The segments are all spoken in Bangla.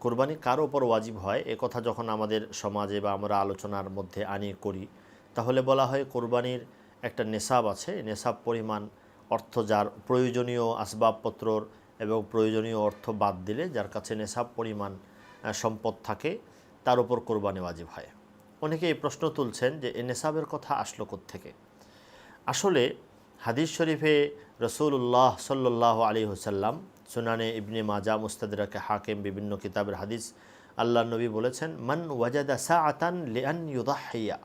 কোরবানি কার ওপর ওয়াজিব হয় এ কথা যখন আমাদের সমাজে বা আমরা আলোচনার মধ্যে করি, তাহলে বলা হয় কোরবানির একটা নেশাব আছে, নেশাব পরিমাণ অর্থ যার প্রয়োজনীয় আসবাবপত্রর এবং প্রয়োজনীয় অর্থ বাদ দিলে যার কাছে নেশাব পরিমাণ সম্পদ থাকে তার উপর কোরবানি ওয়াজিব হয়। অনেকে এই প্রশ্ন তুলছেন যে এই নেশাবের কথা আসলো কোত্থেকে। আসলে হাদিস শরীফে রসুল্লাহ সাল্লাল্লাহু আলাইহি ওয়াসাল্লাম, সুনানে ইবনে মাজা, মুস্তাদরাকে হাকিম, বিভিন্ন কিতাবের হাদিস, আল্লাহ নবী বলেছেন, মান ওয়াজাদা সাআতান লিআন ইউদাহিয়া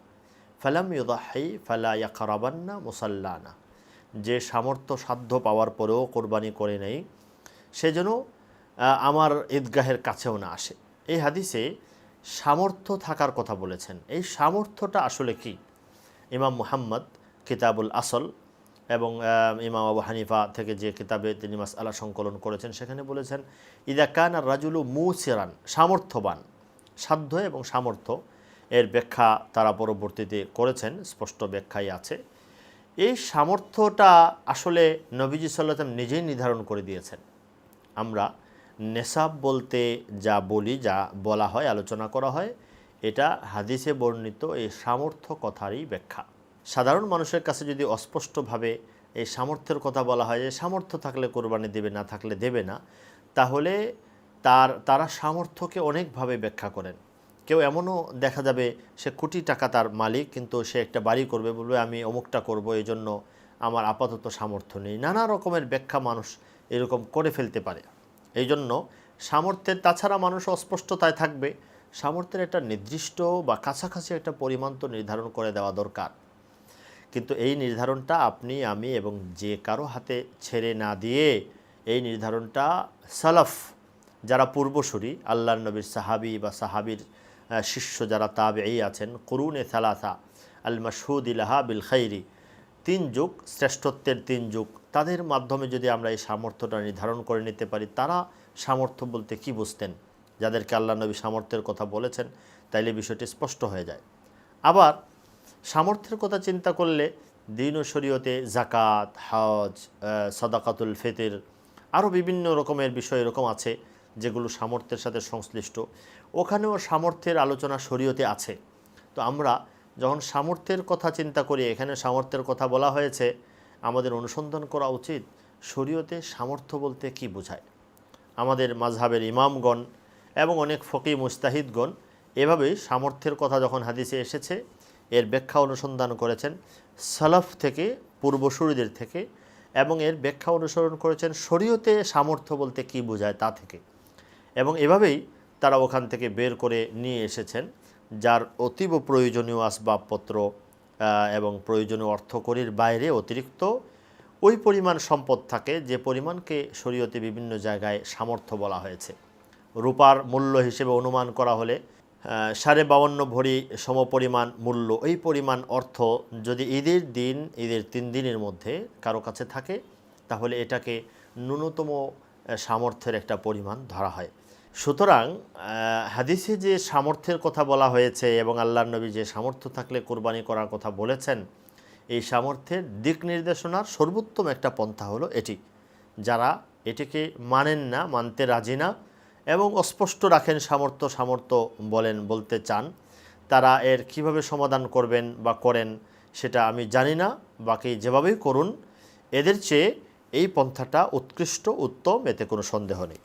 ফালাম ইউদাহি ফালা ইয়াকরাবান্না মুসাল্লানা। যে সামর্থ্য সাধ্য পাওয়ার পরেও কোরবানি করে নেই সে যেন আমার ঈদগাহের কাছেও না আসে। এই হাদিসে সামর্থ্য থাকার কথা বলেছেন। এই সামর্থ্যটা আসলে কি? ইমাম মুহাম্মদ কিতাবুল আসল এবং ইমাম আবু হানিফা থেকে যে কিতাবে তিনি মাসআলা সংকলন করেছেন সেখানে বলেছেন, ইদা কানা রাজুলু মুসিরান, সামর্থ্যবান, সাধ্য এবং সামর্থ্য এর ব্যাখ্যা তারা পরবর্তীতে করেছেন, স্পষ্ট ব্যাখ্যাই আছে। এই সামর্থ্যটা আসলে নবীজি সাল্লাল্লাহু আলাইহি ওয়াসাল্লাম নিজেই নির্ধারণ করে দিয়েছেন। আমরা নেশাব বলতে যা বলি, যা বলা হয়, আলোচনা করা হয়, এটা হাদিসে বর্ণিত এই সামর্থ্য কথারই ব্যাখ্যা। সাধারণ মানুষের কাছে যদি অস্পষ্টভাবে এই সামর্থ্যের কথা বলা হয় যে সামর্থ্য থাকলে কোরবানি দেবে, না থাকলে দেবে না, তাহলে তারা সামর্থ্যকে অনেকভাবে ব্যাখ্যা করেন। কেউ এমনও দেখা যাবে সে কোটি টাকা তার মালিক, কিন্তু সে একটা বাড়ি করবে, বলবে আমি অমুকটা করব, এই জন্য আমার আপাতত সামর্থ্য নেই। নানা রকমের ব্যাখ্যা মানুষ এরকম করে ফেলতে পারে। এই জন্য সামর্থ্যের, তাছাড়া মানুষ অস্পষ্টতায় থাকবে, সামর্থ্যের একটা নির্দিষ্ট বা কাছাকাছি একটা পরিমাণ তো নির্ধারণ করে দেওয়া দরকার। কিন্তু এই নির্ধারণটা আপনি, আমি এবং যে কারো হাতে ছেড়ে না দিয়ে এই নির্ধারণটা সালাফ, যারা পূর্বসূরি, আল্লাহর নবীর সাহাবি বা সাহাবির শিষ্য যারা তাবেঈ আছেন, কুরুনে সালাসা আল মাশহুদ লাহা বিল খাইরি, 3 যুগ, শ্রেষ্ঠত্বের 3 যুগ, তাদের মাধ্যমে যদি আমরা এই সামর্থ্যটা নির্ধারণ করে নিতে পারি, তারা সামর্থ্য বলতে কি বুঝতেন, যাদেরকে আল্লাহ নবী সামর্থ্যের কথা বলেছেন, তাইলে বিষয়টি স্পষ্ট হয়ে যায়। আবার সামর্থ্যের কথা চিন্তা করলে দ্বীন ও শরীয়তে জাকাত, হজ, সাদাকাতুল ফিতর, আরও বিভিন্ন রকমের বিষয় এরকম আছে যেগুলো সামর্থ্যের সাথে সংশ্লিষ্ট, ওখানেও সামর্থ্যের আলোচনা শরীয়তে আছে। তো আমরা যখন সামর্থ্যের কথা চিন্তা করি, এখানে সামর্থ্যের কথা বলা হয়েছে, আমাদের অনুসন্ধান করা উচিত শরীয়তে সামর্থ্য বলতে কি বোঝায়। আমাদের মাযহাবের ইমামগণ এবং অনেক ফকি মুজতাহিদগণ এভাবেই সামর্থ্যের কথা যখন হাদিসে এসেছে এর ব্যাখ্যা অনুসন্ধান করেছেন সালাফ থেকে, পূর্বসূরীদের থেকে, এবং এর ব্যাখ্যা অনুসরণ করেছেন শরীয়তে সামর্থ্য বলতে কি বোঝায় তা থেকে, এবং এভাবেই তারা ওখান থেকে বের করে নিয়ে এসেছেন যার অতীব প্রয়োজনীয় আসবাবপত্র এবং প্রয়োজনীয় অর্থকরীর বাইরে অতিরিক্ত ওই পরিমাণ সম্পদ থাকে যে পরিমাণকে শরীয়তে বিভিন্ন জায়গায় সামর্থ্য বলা হয়েছে। রূপার মূল্য হিসেবে অনুমান করা হলে 52.5 ভরি সমপরিমাণ মূল্য, ওই পরিমাণ অর্থ যদি ঈদের দিন, ঈদের 3 দিনের মধ্যে কারো কাছে থাকে, তাহলে এটাকে ন্যূনতম সামর্থ্যের একটা পরিমাণ ধরা হয়। সুতরাং হাদিসে যে সামর্থ্যের কথা বলা হয়েছে এবং আল্লাহর নবী যে সামর্থ্য থাকলে কোরবানি করার কথা বলেছেন, এই সামর্থ্যের দিক নির্দেশনার সর্বোত্তম একটা পন্থা হলো এটি। যারা এটিকে মানেন না, মানতে রাজি না এবং অস্পষ্ট রাখেন, সামর্থ্য বলতে চান, তারা এর কিভাবে সমাধান করবেন বা করেন সেটা আমি জানি না। বাকি যেভাবেই করুন, এদের চেয়ে এই পন্থাটা উৎকৃষ্ট, উত্তম, এতে কোনো সন্দেহ নেই।